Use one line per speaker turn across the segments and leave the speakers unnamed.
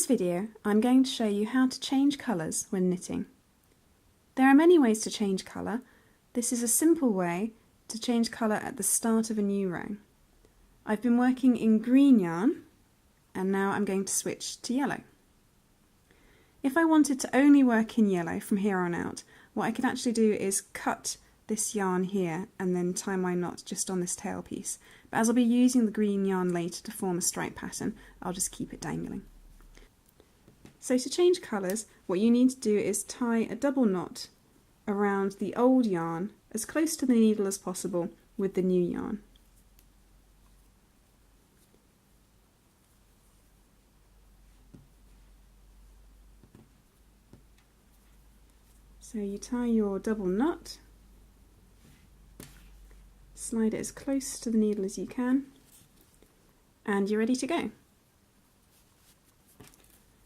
this video, I'm going to show you how to change colours when knitting. There are many ways to change colour. This is a simple way to change colour at the start of a new row. I've been working in green yarn and now I'm going to switch to yellow. If I wanted to only work in yellow from here on out, what I could actually do is cut this yarn here and then tie my knot just on this tail piece. But as I'll be using the green yarn later to form a stripe pattern, I'll just keep it dangling. So to change colours, what you need to do is tie a double knot around the old yarn as close to the needle as possible with the new yarn. So you tie your double knot, slide it as close to the needle as you can, and you're ready to go.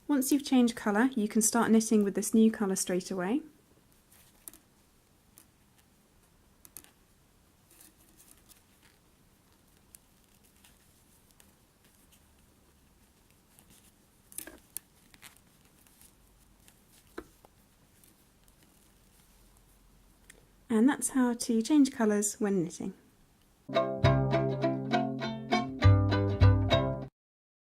Once you've changed colour, you can start knitting with this new colour straight away. And that's how to change colours when knitting.